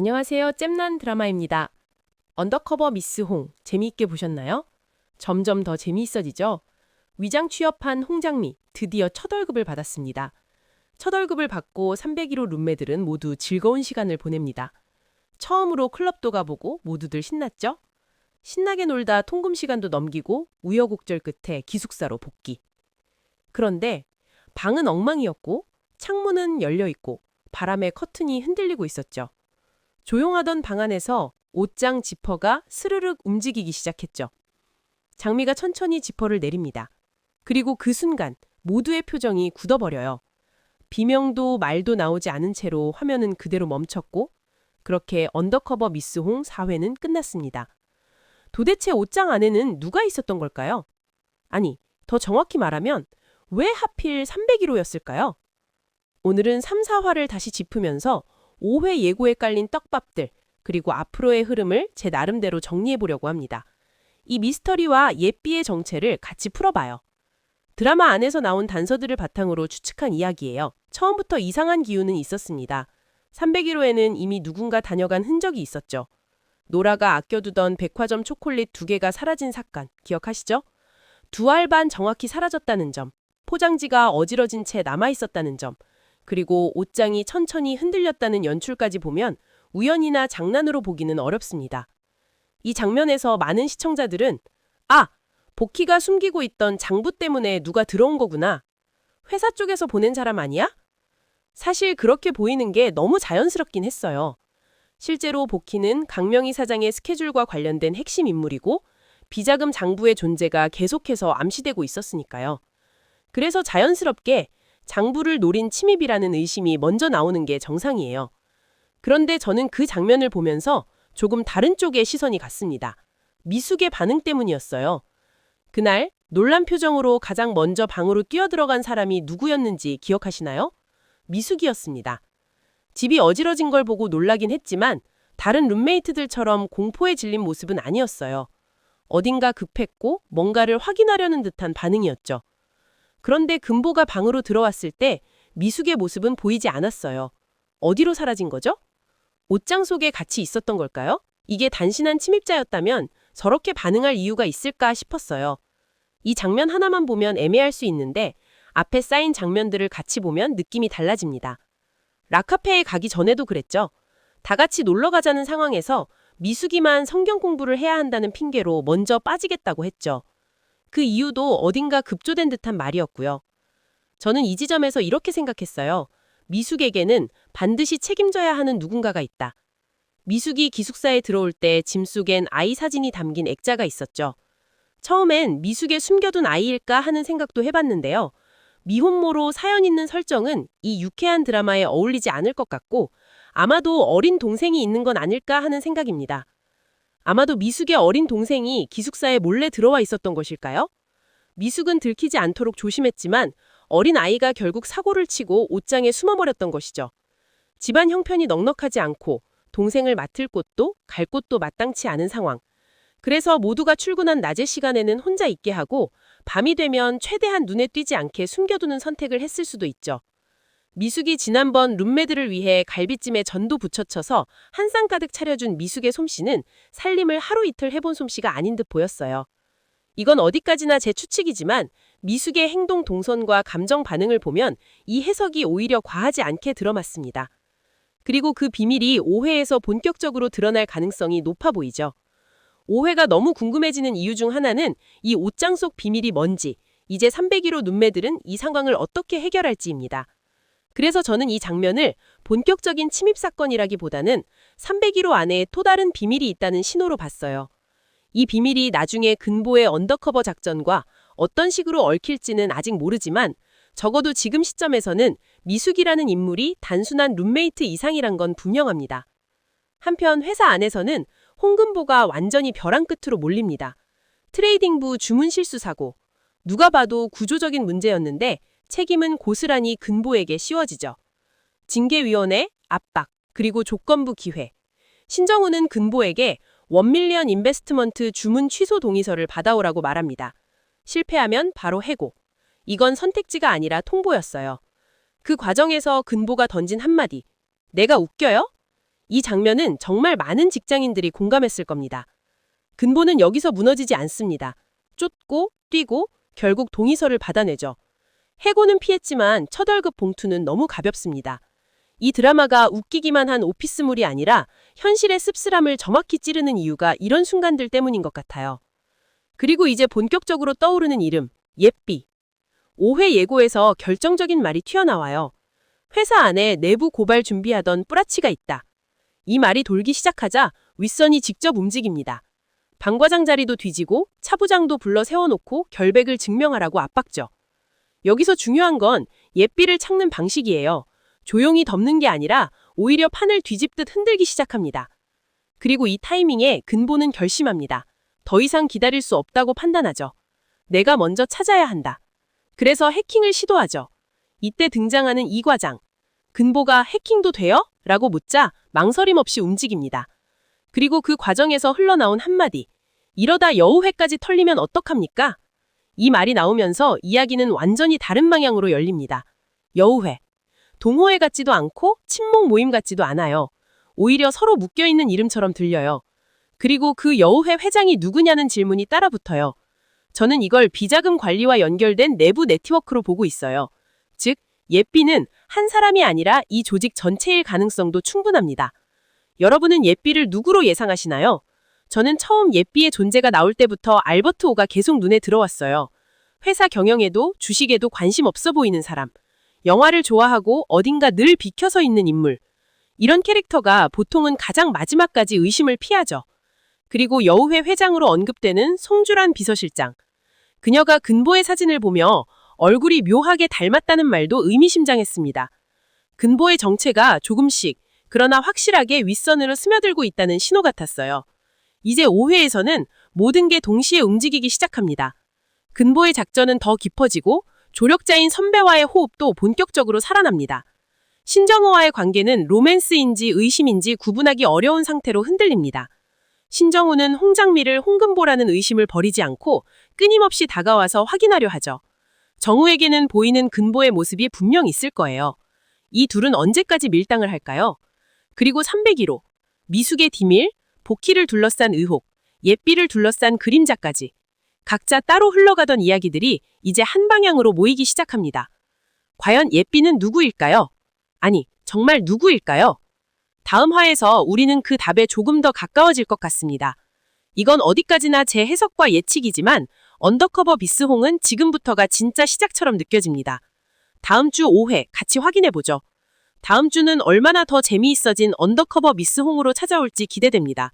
안녕하세요. 잼난 드라마입니다. 언더커버 미스 홍, 재미있게 보셨나요? 점점 더 재미있어지죠? 위장 취업한 홍장미, 드디어 첫 월급을 받았습니다. 첫 월급을 받고 301호 룸메들은 모두 즐거운 시간을 보냅니다. 처음으로 클럽도 가보고 모두들 신났죠? 신나게 놀다 통금 시간도 넘기고 우여곡절 끝에 기숙사로 복귀. 그런데 방은 엉망이었고 창문은 열려있고 바람에 커튼이 흔들리고 있었죠. 조용하던 방 안에서 옷장 지퍼가 스르륵 움직이기 시작했죠. 장미가 천천히 지퍼를 내립니다. 그리고 그 순간 모두의 표정이 굳어버려요. 비명도 말도 나오지 않은 채로 화면은 그대로 멈췄고 그렇게 언더커버 미스 홍 4회는 끝났습니다. 도대체 옷장 안에는 누가 있었던 걸까요? 아니, 더 정확히 말하면 왜 하필 301호였을까요? 오늘은 3, 4화를 다시 짚으면서 5회 예고에 깔린 떡밥들, 그리고 앞으로의 흐름을 제 나름대로 정리해보려고 합니다. 이 미스터리와 예삐의 정체를 같이 풀어봐요. 드라마 안에서 나온 단서들을 바탕으로 추측한 이야기예요. 처음부터 이상한 기운은 있었습니다. 301호에는 이미 누군가 다녀간 흔적이 있었죠. 노라가 아껴두던 백화점 초콜릿 2개가 사라진 사건, 기억하시죠? 2알 반 정확히 사라졌다는 점, 포장지가 어지러진 채 남아있었다는 점, 그리고 옷장이 천천히 흔들렸다는 연출까지 보면 우연이나 장난으로 보기는 어렵습니다. 이 장면에서 많은 시청자들은 복희가 숨기고 있던 장부 때문에 누가 들어온 거구나. 회사 쪽에서 보낸 사람 아니야? 사실 그렇게 보이는 게 너무 자연스럽긴 했어요. 실제로 복희는 강명희 사장의 스케줄과 관련된 핵심 인물이고 비자금 장부의 존재가 계속해서 암시되고 있었으니까요. 그래서 자연스럽게 장부를 노린 침입이라는 의심이 먼저 나오는 게 정상이에요. 그런데 저는 그 장면을 보면서 조금 다른 쪽에 시선이 갔습니다. 미숙의 반응 때문이었어요. 그날 놀란 표정으로 가장 먼저 방으로 뛰어들어간 사람이 누구였는지 기억하시나요? 미숙이었습니다. 집이 어지러진 걸 보고 놀라긴 했지만 다른 룸메이트들처럼 공포에 질린 모습은 아니었어요. 어딘가 급했고 뭔가를 확인하려는 듯한 반응이었죠. 그런데 금보가 방으로 들어왔을 때 미숙의 모습은 보이지 않았어요. 어디로 사라진 거죠? 옷장 속에 같이 있었던 걸까요? 이게 단순한 침입자였다면 저렇게 반응할 이유가 있을까 싶었어요. 이 장면 하나만 보면 애매할 수 있는데 앞에 쌓인 장면들을 같이 보면 느낌이 달라집니다. 락카페에 가기 전에도 그랬죠. 다 같이 놀러 가자는 상황에서 미숙이만 성경 공부를 해야 한다는 핑계로 먼저 빠지겠다고 했죠. 그 이유도 어딘가 급조된 듯한 말이었고요. 저는 이 지점에서 이렇게 생각했어요. 미숙에게는 반드시 책임져야 하는 누군가가 있다. 미숙이 기숙사에 들어올 때 짐 속엔 아이 사진이 담긴 액자가 있었죠. 처음엔 미숙에 숨겨둔 아이일까 하는 생각도 해봤는데요. 미혼모로 사연 있는 설정은 이 유쾌한 드라마에 어울리지 않을 것 같고 아마도 어린 동생이 있는 건 아닐까 하는 생각입니다. 아마도 미숙의 어린 동생이 기숙사에 몰래 들어와 있었던 것일까요? 미숙은 들키지 않도록 조심했지만 어린 아이가 결국 사고를 치고 옷장에 숨어버렸던 것이죠. 집안 형편이 넉넉하지 않고 동생을 맡을 곳도 갈 곳도 마땅치 않은 상황. 그래서 모두가 출근한 낮의 시간에는 혼자 있게 하고 밤이 되면 최대한 눈에 띄지 않게 숨겨두는 선택을 했을 수도 있죠. 미숙이 지난번 룸메들을 위해 갈비찜에 전도 부쳐쳐서 한 상 가득 차려준 미숙의 솜씨는 살림을 하루 이틀 해본 솜씨가 아닌 듯 보였어요. 이건 어디까지나 제 추측이지만 미숙의 행동 동선과 감정 반응을 보면 이 해석이 오히려 과하지 않게 들어맞습니다. 그리고 그 비밀이 5회에서 본격적으로 드러날 가능성이 높아 보이죠. 5회가 너무 궁금해지는 이유 중 하나는 이 옷장 속 비밀이 뭔지, 이제 301호 룸메들은 이 상황을 어떻게 해결할지입니다. 그래서 저는 이 장면을 본격적인 침입 사건이라기보다는 301호 안에 또 다른 비밀이 있다는 신호로 봤어요. 이 비밀이 나중에 근보의 언더커버 작전과 어떤 식으로 얽힐지는 아직 모르지만 적어도 지금 시점에서는 미숙이라는 인물이 단순한 룸메이트 이상이란 건 분명합니다. 한편 회사 안에서는 홍금보가 완전히 벼랑 끝으로 몰립니다. 트레이딩부 주문 실수 사고. 누가 봐도 구조적인 문제였는데 책임은 고스란히 근보에게 씌워지죠. 징계위원회, 압박, 그리고 조건부 기회. 신정우는 근보에게 1밀리언 인베스트먼트 주문 취소 동의서를 받아오라고 말합니다. 실패하면 바로 해고. 이건 선택지가 아니라 통보였어요. 그 과정에서 근보가 던진 한마디. 내가 웃겨요? 이 장면은 정말 많은 직장인들이 공감했을 겁니다. 근보는 여기서 무너지지 않습니다. 쫓고 뛰고 결국 동의서를 받아내죠. 해고는 피했지만 첫 월급 봉투는 너무 가볍습니다. 이 드라마가 웃기기만 한 오피스물이 아니라 현실의 씁쓸함을 정확히 찌르는 이유가 이런 순간들 때문인 것 같아요. 그리고 이제 본격적으로 떠오르는 이름, 예삐. 5회 예고에서 결정적인 말이 튀어나와요. 회사 안에 내부 고발 준비하던 뿌라치가 있다. 이 말이 돌기 시작하자 윗선이 직접 움직입니다. 방과장 자리도 뒤지고 차부장도 불러 세워놓고 결백을 증명하라고 압박죠. 여기서 중요한 건 예삐를 찾는 방식이에요. 조용히 덮는 게 아니라 오히려 판을 뒤집듯 흔들기 시작합니다. 그리고 이 타이밍에 근보는 결심합니다. 더 이상 기다릴 수 없다고 판단하죠. 내가 먼저 찾아야 한다. 그래서 해킹을 시도하죠. 이때 등장하는 이 과장. 근보가 해킹도 돼요? 라고 묻자 망설임 없이 움직입니다. 그리고 그 과정에서 흘러나온 한마디. 이러다 여우회까지 털리면 어떡합니까? 이 말이 나오면서 이야기는 완전히 다른 방향으로 열립니다. 여우회. 동호회 같지도 않고 친목 모임 같지도 않아요. 오히려 서로 묶여있는 이름처럼 들려요. 그리고 그 여우회 회장이 누구냐는 질문이 따라붙어요. 저는 이걸 비자금 관리와 연결된 내부 네트워크로 보고 있어요. 즉, 예삐는 한 사람이 아니라 이 조직 전체일 가능성도 충분합니다. 여러분은 예삐를 누구로 예상하시나요? 저는 처음 예삐의 존재가 나올 때부터 알버트 오가 계속 눈에 들어왔어요. 회사 경영에도 주식에도 관심 없어 보이는 사람. 영화를 좋아하고 어딘가 늘 비켜서 있는 인물. 이런 캐릭터가 보통은 가장 마지막까지 의심을 피하죠. 그리고 여우회 회장으로 언급되는 송주란 비서실장. 그녀가 근보의 사진을 보며 얼굴이 묘하게 닮았다는 말도 의미심장했습니다. 근보의 정체가 조금씩, 그러나 확실하게 윗선으로 스며들고 있다는 신호 같았어요. 이제 5회에서는 모든 게 동시에 움직이기 시작합니다. 근보의 작전은 더 깊어지고 조력자인 선배와의 호흡도 본격적으로 살아납니다. 신정우와의 관계는 로맨스인지 의심인지 구분하기 어려운 상태로 흔들립니다. 신정우는 홍장미를 홍근보라는 의심을 버리지 않고 끊임없이 다가와서 확인하려 하죠. 정우에게는 보이는 근보의 모습이 분명 있을 거예요. 이 둘은 언제까지 밀당을 할까요? 그리고 301호, 미숙의 디밀, 복희를 둘러싼 의혹, 예삐를 둘러싼 그림자까지. 각자 따로 흘러가던 이야기들이 이제 한 방향으로 모이기 시작합니다. 과연 예삐는 누구일까요? 아니, 정말 누구일까요? 다음 화에서 우리는 그 답에 조금 더 가까워질 것 같습니다. 이건 어디까지나 제 해석과 예측이지만 언더커버 미스홍은 지금부터가 진짜 시작처럼 느껴집니다. 다음 주 5회 같이 확인해보죠. 다음 주는 얼마나 더 재미있어진 언더커버 미스홍으로 찾아올지 기대됩니다.